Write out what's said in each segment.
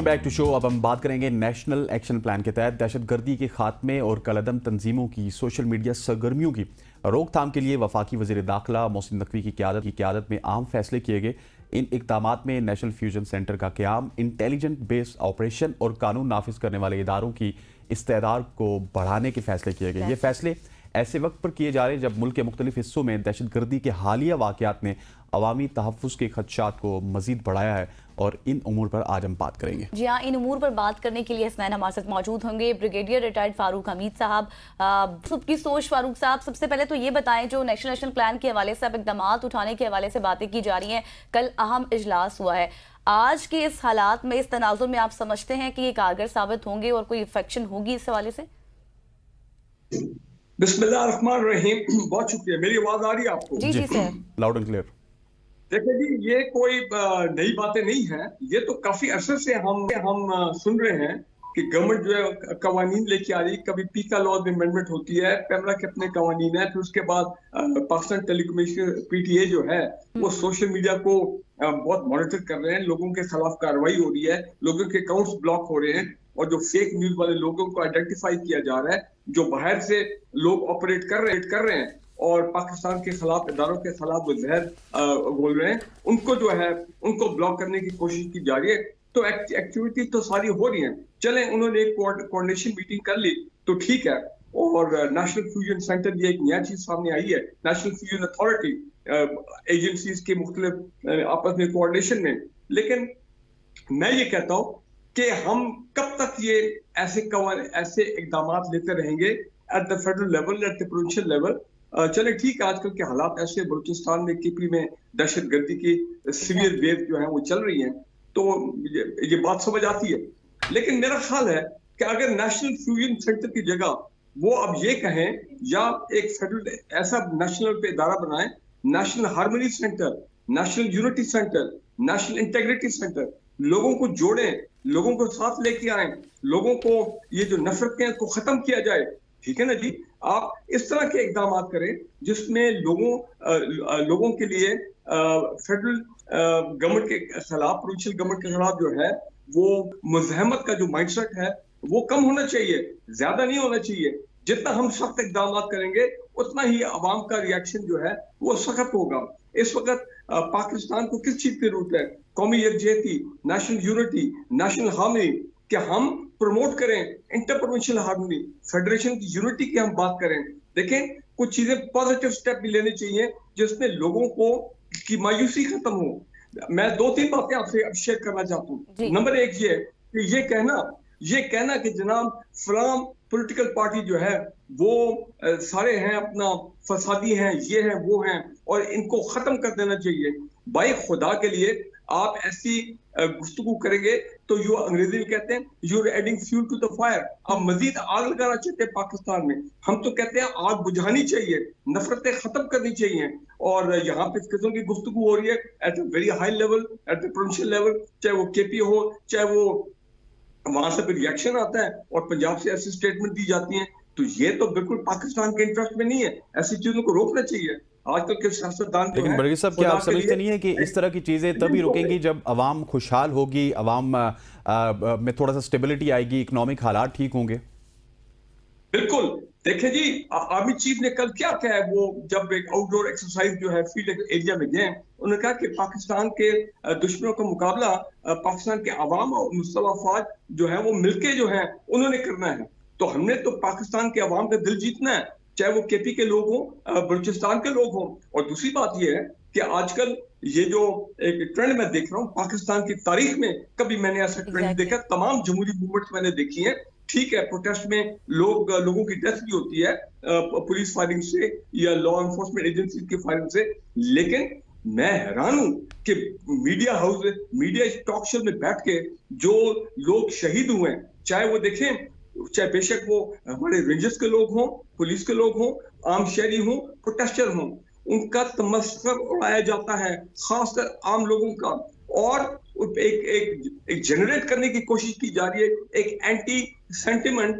Welcome back to show. अब हम बात करेंगे नेशनल एक्शन प्लान के तहत दहशतगर्दी के खात्मे और कलअदम तंजीमों की सोशल मीडिया सरगर्मियों की रोकथाम के लिए वफाकी वज़ीर दाखिला मोहसिन नकवी की क़यादत में आम फैसले किए गए। इन इक़दामात में नेशनल फ्यूजन सेंटर का क़याम, इंटेलिजेंट बेस्ड ऑपरेशन और कानून नाफिज करने वाले इदारों की इस्तेदाद को बढ़ाने के फैसले किए गए। ये फैसले ऐसे वक्त पर किए जा रहे हैं जब मुल्क के मुख्तलिफ हिस्सों में दहशतगर्दी के हालिया वाक़यात ने अवामी तहफ़्फ़ुज़ के खदशात को मज़ीद बढ़ाया है और इन उमूर पर आज हम बात करेंगे। जी हाँ, इन उमूर पर बात करने के लिए हसनैन हमारे साथ मौजूद होंगे ब्रिगेडियर रिटायर्ड फारूक हमीद साहब। सबकी सोच फारूक साहब, सबसे पहले तो ये बताएं, जो नेशनल एक्शन प्लान के हवाले से अब इक़दाम उठाने के हवाले से बातें की जा रही हैं, कल अहम इजलास हुआ है, आज के इस हालात में, इस तनाजुर में आप समझते हैं कि ये कारगर साबित होंगे और कोई इफेक्शन होगी इस हवाले से? बिस्मिल्लाहिर्रहमानिर्रहीम। बहुत शुक्रिया। मेरी आवाज आ रही है आपको? जी जी सर, लाउड एंड क्लियर। देखिए जी, ये कोई नई बातें नहीं है। ये तो काफी अरसे से हम सुन रहे हैं कि गवर्नमेंट जो है कवानीन लेके आ रही। कभी पीका लॉ में अमेंडमेंट होती है, पैमरा के अपने कवानीन है, फिर उसके बाद पाकिस्तान टेलीकम्युनिकेशन पीटीए जो है वो सोशल मीडिया को बहुत मॉनिटर कर रहे हैं। लोगों के खिलाफ कार्रवाई हो रही है, लोगों के अकाउंट्स ब्लॉक हो रहे हैं और जो फेक न्यूज वाले लोगों को आइडेंटिफाई किया जा रहा है, जो बाहर से लोग ऑपरेट कर रहे हैं और पाकिस्तान के खिलाफ, इदारों के खिलाफ वो जहर बोल रहे हैं, उनको जो है उनको ब्लॉक करने की कोशिश की जा रही है। तो एक्टिविटी तो सारी हो रही है। चलें, उन्होंने एक कोऑर्डिनेशन मीटिंग कर ली तो ठीक है। और नेशनल फ्यूजन सेंटर, ये एक नया चीज सामने आई है। नेशनल फ्यूजन अथॉरिटी, एजेंसीज के मुख्तलिफ आपस में कोऑर्डिनेशन में। लेकिन मैं ये कहता हूँ कि हम कब तक ये ऐसे इकदाम लेते रहेंगे at the federal level, at the provincial level. चले ठीक है, आजकल के हालात ऐसे, बलूचिस्तान में केपी में दहशतगर्दी की सीवियर वेव जो है वो चल रही है, तो ये बात समझ आती है। लेकिन मेरा ख्याल है कि अगर नेशनल फ्यूजन सेंटर की जगह वो अब ये कहें, या एक फेडरल ऐसा नेशनल पे इदारा बनाए, national harmony centre, national unity centre, national integrity centre, लोगों को जोड़ें, लोगों को साथ लेके आए, लोगों को ये जो नफरतें को खत्म किया जाए। ठीक है ना जी, आप इस तरह के इकदाम करें जिसमें लोगों के लिए फेडरल गवर्नमेंट के खिलाफ, प्रोविंशियल गवर्नमेंट के खिलाफ जो है वो मुज़ाहमत का जो माइंडसेट है वो कम होना चाहिए, ज्यादा नहीं होना चाहिए। जितना हम सख्त इकदाम करेंगे उतना ही अवाम का रिएक्शन जो है वो सख्त होगा। इस वक्त पाकिस्तान को किस चीज की जरूरत है? कौमी यकजहती, नेशनल यूनिटी, नेशनल हार्मनी, कि हम प्रमोट करें इंटर प्रोविंशियल हार्मनी, फेडरेशन की यूनिटी की हम बात करें। देखें, कुछ चीजें पॉजिटिव स्टेप भी लेने चाहिए जिसमें लोगों को की मायूसी खत्म हो। मैं 2-3 बातें आपसे शेयर करना चाहता हूँ। नंबर एक ये कि ये कहना कि जनाब फलां पॉलिटिकल पार्टी जो है वो सारे हैं अपना फसादी हैं, ये हैं वो हैं और इनको खत्म कर देना चाहिए। भाई खुदा के लिए, आप ऐसी गुफ्तगू करेंगे तो यू, अंग्रेजी में कहते हैं, you are adding fuel to the fire. आप मजीद आग लगाना चाहते हैं पाकिस्तान में। हम तो कहते हैं आग बुझानी चाहिए, नफरतें खत्म करनी चाहिए। और यहाँ पे इस किस्म की गुफ्तगू हो रही है at a very high level, at the provincial level, चाहे वो केपी हो, चाहे वो वहां से भी रिएक्शन आता है और पंजाब से ऐसी स्टेटमेंट दी जाती है। तो ये तो बिल्कुल पाकिस्तान के इंटरेस्ट में नहीं है। ऐसी चीजों को रोकना चाहिए। आजकल के सियासतदान, लेकिन बरगत साहब, क्या आप समझते नहीं है कि इस तरह की चीजें तभी रुकेंगी जब अवाम खुशहाल होगी, अवाम में थोड़ा सा स्टेबिलिटी आएगी, इकोनॉमिक हालात ठीक होंगे? बिल्कुल। देखें जी, आर्मी चीफ ने कल क्या कहा है, वो जब एक आउटडोर एक्सरसाइज जो है फील्ड एरिया में गए, उन्होंने कहा कि पाकिस्तान के दुश्मनों का मुकाबला पाकिस्तान के अवाम और मुस्तफा फौज जो है वो मिलके जो है उन्होंने करना है। तो हमने तो पाकिस्तान के अवाम का दिल जीतना है, चाहे वो केपी के लोग हों, बलूचिस्तान के लोग हों। और दूसरी बात यह है कि आजकल ये जो एक ट्रेंड मैं देख रहा हूँ पाकिस्तान की तारीख में, कभी मैंने ऐसा ट्रेंड देखा। तमाम जमहूरी मूवमेंट्स मैंने देखी है। ठीक है, प्रोटेस्ट में लोगों की डेथ भी होती है पुलिस फायरिंग से या लॉ एनफोर्समेंट एजेंसी की फायरिंग से। लेकिन मैं हैरान हूं कि मीडिया टॉक शो में बैठ के जो लोग शहीद हुए हैं, चाहे वो देखें, चाहे बेशक वो हमारे रेंजर्स के लोग हों, पुलिस के लोग हों, आम शहरी हों, प्रोटेस्टर हों, उनका तमस्खुर उड़ाया जाता है, खासकर आम लोगों का। और एक जनरेट करने की कोशिश की जा रही है, एक एंटी सेंटिमेंट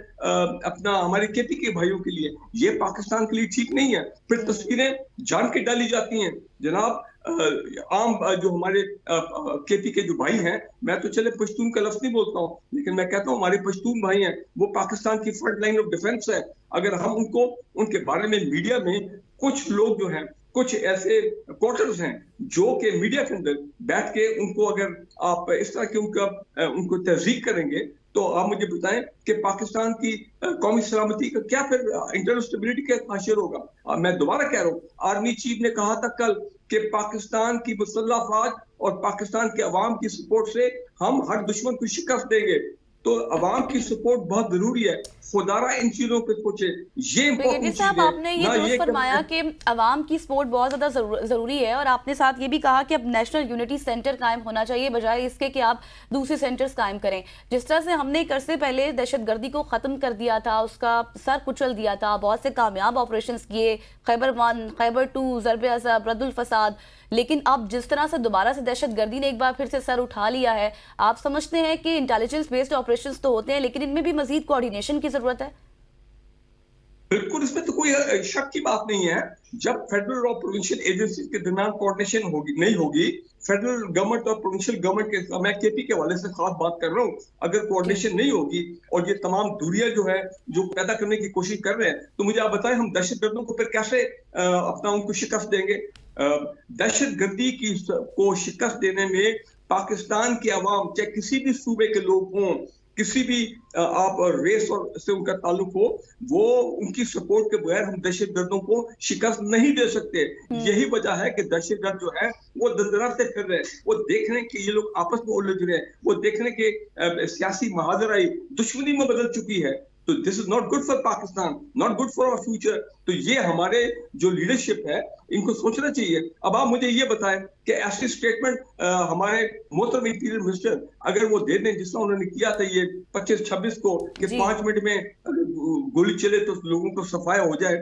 अपना हमारे केपी के भाइयों के लिए। ये पाकिस्तान के लिए ठीक नहीं है। फिर तस्वीरें जान के डाली जाती हैं। जनाब, आम जो हमारे केपी के जो भाई हैं, मैं तो चले पश्तून का लफ्ज नहीं बोलता हूँ, लेकिन मैं कहता हूँ हमारे पश्तून भाई हैं, वो पाकिस्तान की फ्रंट लाइन ऑफ डिफेंस है। अगर हम उनको उनके बारे में मीडिया में कुछ लोग जो हैं, कुछ ऐसे क्वार्टर्स हैं जो कि मीडिया के अंदर बैठ के उनको अगर आप इस तरह के उनको तहजीक करेंगे, तो आप मुझे बताएं कि पाकिस्तान की कौमी सलामती का क्या फिर इंटरनल स्टेबिलिटी का हासिल होगा। मैं दोबारा कह रहा हूँ, आर्मी चीफ ने कहा था कल कि पाकिस्तान की मुसल्लह अफवाज और पाकिस्तान के अवाम की सपोर्ट से हम हर दुश्मन को शिकस्त देंगे। तो अवाम की सपोर्ट बहुत जरूरी है, खुदारा इन चीजों पे सोचे, ये ब्रिगेडियर साहब, आपने ये दुरुस्त फरमाया कि अवाम की सपोर्ट बहुत ज्यादा जरूरी है, और आपने साथ ये भी कहा कि अब नेशनल यूनिटी सेंटर कायम होना चाहिए बजाय इसके कि आप दूसरे सेंटर्स कायम करें। जिस तरह से हमने एक अरसे पहले दहशतगर्दी को खत्म कर दिया था, उसका सर कुचल दिया था, बहुत से कामयाब ऑपरेशंस किए, खैबर 1, खैबर 2, ज़रब अज़ब, रद्दुल फसाद, लेकिन अब जिस तरह से दोबारा से दहशतगर्दी ने एक बार फिर से सर उठा लिया है, आप समझते हैं कि इंटेलिजेंस बेस्ड ऑपरेशंस तो होते हैं, लेकिन इनमें भी मजीद कोऑर्डिनेशन की जरूरत है? बिल्कुल, इसमें तो कोई शक की बात नहीं है। जब फेडरल और प्रोविंशियल एजेंसी के दरमियान कोऑर्डिनेशन नहीं होगी, फेडरल गवर्नमेंट और प्रोविंशियल गवर्नमेंट के, मैं केपी के हवाले से खास बात कर रहा हूँ, अगर कोऑर्डिनेशन नहीं होगी और ये तमाम दूरियां जो है जो पैदा करने की कोशिश कर रहे हैं, तो मुझे आप बताएं हम दहशतगर्दों को फिर कैसे अपना उनको शिकस्त देंगे? दहशतगर्दी को शिकस्त देने में पाकिस्तान की आवाम, चाहे किसी भी सूबे के लोग हों, किसी भी आप रेस और से उनका ताल्लुक हो, वो उनकी सपोर्ट के बगैर हम दहशतगर्दों को शिकस्त नहीं दे सकते। यही वजह है कि दहशतगर्द जो है वो दंदनाते फिर रहे हैं, वो देख रहे हैं कि ये लोग आपस में उलझ रहे हैं, वो देख रहे हैं कि सियासी महाजराई दुश्मनी में बदल चुकी है। तो this is not good for Pakistan, not good for our future. तो ये हमारे जो लीडरशिप है इनको सोचना चाहिए। अब आप मुझे ये बताएं कि ऐसी स्टेटमेंट हमारे मोहतरम इंटीरियर मिनिस्टर अगर वो दे दें जिस तरह उन्होंने किया था ये 25-26 को कि 5 मिनट में गोली चले तो लोगों को सफाया हो जाए,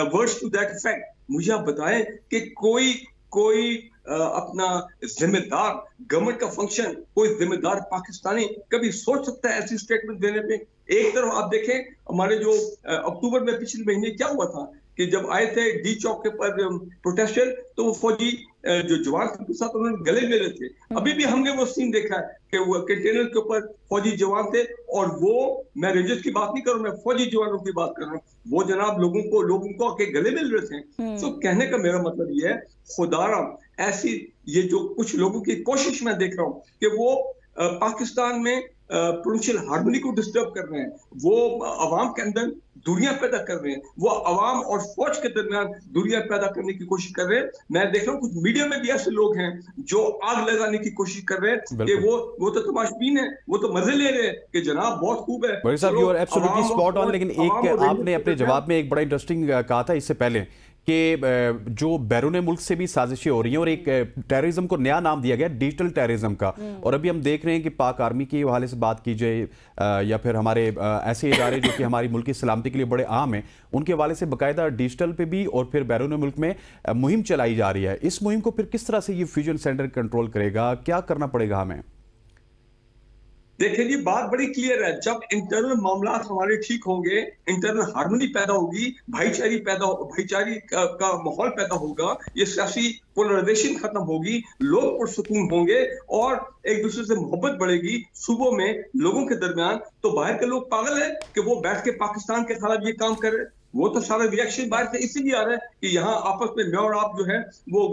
वर्ड्स टू दैट इफेक्ट, मुझे आप बताएं कि कोई अपना जिम्मेदार गवर्नमेंट का फंक्शन, कोई जिम्मेदार पाकिस्तानी कभी सोच सकता है ऐसी स्टेटमेंट देने पे? एक तरफ आप देखें हमारे जो अक्टूबर में पिछले महीने क्या हुआ था कि जब आए थे डी चौक के पर प्रोटेस्टर, तो वो फौजी जो जवान थे उनके साथ उन्होंने गले मिले थे। अभी भी हमने वो सीन देखा है कि वो कंटेनर के ऊपर फौजी जवान थे, और वो, मैं रेंजर्स की बात नहीं कर रहा हूं, मैं फौजी जवानों की बात कर रहा हूं, वो जनाब लोगों को आके गले मिल रहे थे। तो कहने का मेरा मतलब ये है, खुदारा ऐसी ये जो कुछ लोगों की कोशिश मैं देख रहा हूं कि वो पाकिस्तान में प्रोविंशियल हार्मनी को डिस्टर्ब कर रहे हैं, वो अवाम के अंदर दूरियां पैदा कर रहे हैं, वो अवाम और फौज के दरमियान दूरियां पैदा करने की कोशिश कर रहे हैं। मैं देख रहा हूँ कुछ मीडिया में भी ऐसे लोग हैं जो आग लगाने की कोशिश कर रहे हैं कि वो तो तमाशबीन है, वो तो मजे ले रहे हैं कि जनाब बहुत खूब है। बड़ी साहब, you are absolutely spot on. लेकिन एक आपने अपने जवाब में एक बड़ा इंटरेस्टिंग कहा था इससे पहले कि जो बैरून मुल्क से भी साजिशें हो रही हैं और एक टेररिज्म को नया नाम दिया गया डिजिटल टेररिज्म का, और अभी हम देख रहे हैं कि पाक आर्मी के हवाले से बात की जाए या फिर हमारे ऐसे इदारे जो कि हमारी मुल्क की सलामती के लिए बड़े अहम हैं, उनके हवाले से बाकायदा डिजिटल पे भी और फिर बैरून मुल्क में मुहिम चलाई जा रही है। इस मुहिम को फिर किस तरह से ये फ्यूजन सेंटर कंट्रोल करेगा, क्या करना पड़ेगा हमें? देखिए जी, बात बड़ी क्लियर है। जब इंटरनल मामला हमारे ठीक होंगे, इंटरनल हार्मनी पैदा होगी, भाईचारी का माहौल पैदा होगा, ये सियासी पोलराइजेशन खत्म होगी, लोग पुरसुकून होंगे और एक दूसरे से मोहब्बत बढ़ेगी सूबों में लोगों के दरमियान, तो बाहर के लोग पागल है कि वो बैठ के पाकिस्तान के खिलाफ ये काम कर रहे हैं। वो तो सारा रिएक्शन बाहर से इसीलिए आ रहा है कि यहाँ आपस में मैं और आप जो है वो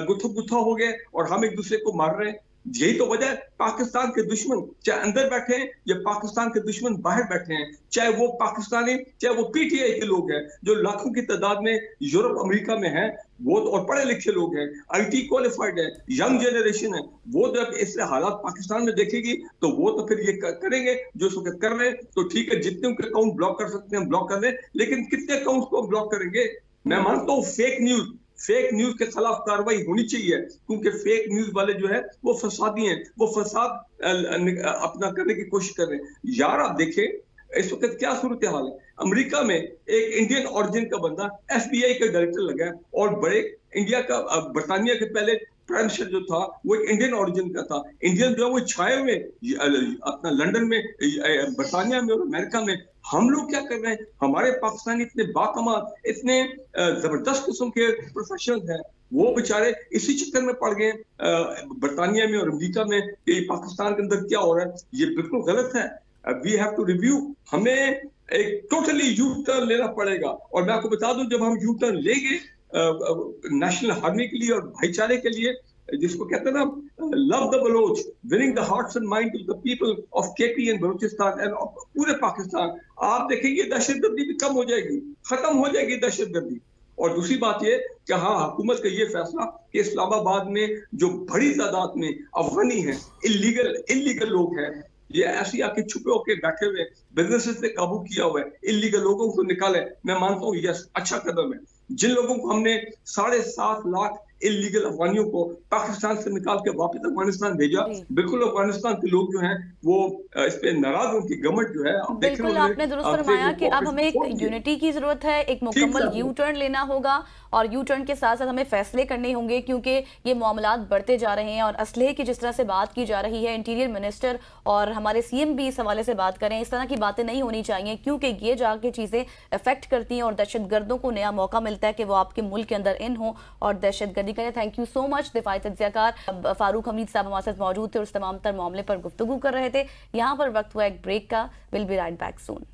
गुत्था हो गए और हम एक दूसरे को मार रहे हैं। यही तो वजह है। पाकिस्तान के दुश्मन चाहे अंदर बैठे हैं या पाकिस्तान के दुश्मन बाहर बैठे हैं, चाहे वो पाकिस्तानी चाहे वो पीटीआई के लोग हैं जो लाखों की तादाद में यूरोप अमेरिका में हैं, वो तो और पढ़े लिखे लोग हैं, आईटी क्वालिफाइड है, यंग जनरेशन है, वो जब ऐसे हालात पाकिस्तान में देखेगी तो वो तो फिर ये करेंगे जो इस वक्त कर रहे हैं। तो ठीक है, जितने उनके अकाउंट ब्लॉक कर सकते हैं ब्लॉक कर रहे हैं, लेकिन कितने अकाउंट को ब्लॉक करेंगे? मैं मानता हूँ फेक न्यूज के खिलाफ कार्रवाई होनी चाहिए, क्योंकि फेक न्यूज वाले जो है वो फसादी हैं, वो फसाद अपना करने की कोशिश कर रहे हैं। यार आप देखें इस वक्त क्या सूरत हाल है। अमेरिका में एक इंडियन ओरिजिन का बंदा एफबीआई का डायरेक्टर लगा है, और बड़े इंडिया का बरतानिया के पहले प्राइम मिनिस्टर जो था वो एक इंडियन ओरिजिन का था। इंडियन जो है वो छाए हुए अपना लंदन में, बरतानिया में और अमेरिका में। हम लोग क्या कर रहे हैं? हमारे पाकिस्तानी इतने बाकमाल, इतने जबरदस्त किस्म के प्रोफेशनल हैं, वो बेचारे इसी चक्कर में पड़ गए बरतानिया में और अमेरिका में कि पाकिस्तान के अंदर क्या हो रहा है। ये बिल्कुल गलत है। We have to review. हमें एक टोटली यू टर्न लेना पड़ेगा। और मैं आपको बता दूं, जब हम यू टर्न लेंगे नेशनल हार्मनी के लिए और भाईचारे के लिए, जिसको कहते हैं ना love the Baloch, winning the hearts and mind of the people of KP and Balochistan and पूरे पाकिस्तान, आप देखेंगे दहशतगर्दी भी कम हो जाएगी, खत्म हो जाएगी दहशतगर्दी। और दूसरी बात ये कि हाँ, हुकूमत का ये फैसला कि इस्लामाबाद में जो बड़ी तादाद में अफगानी हैं, इलीगल लोग हैं, ये ऐसी आके छुपे होके बैठे हुए बिजनेसेस पे काबू किया हुआ है, इलीगल लोगों को निकाले, मैं मानता हूँ यस अच्छा कदम है। जिन लोगों को हमने 7.5 लाख इलीगल अफगानियों को पाकिस्तान से निकाल के वापस अफगानिस्तान भेजा, बिल्कुल अफगानिस्तान के लोग जो हैं वो इस पे नाराज, उनकी गवर्नमेंट जो है बिल्कुल आपने दुरुस्त फरमाया कि अब हमें एक यूनिटी की जरूरत है, एक मुकम्मल यू टर्न लेना होगा और यू टर्न के साथ साथ हमें फैसले करने होंगे, क्योंकि ये मामलात बढ़ते जा रहे हैं और असलहे की जिस तरह से बात की जा रही है, इंटीरियर मिनिस्टर और हमारे सीएम भी इस हवाले से बात करें, इस तरह की बातें नहीं होनी चाहिए, क्योंकि ये जाके चीज़ें अफेक्ट करती हैं और दहशतगर्दों को नया मौका मिलता है कि वो आपके मुल्क के अंदर इन हो और दहशतगर्दी करें। Thank you so much. दिफाई तज्ज़ियाकार फारूक हमीद साहब हमारे साथ मौजूद थे और उस तमाम तर मामले पर गुफ्तगू कर रहे थे। यहाँ पर वक्त हुआ एक ब्रेक का। Will be right back soon.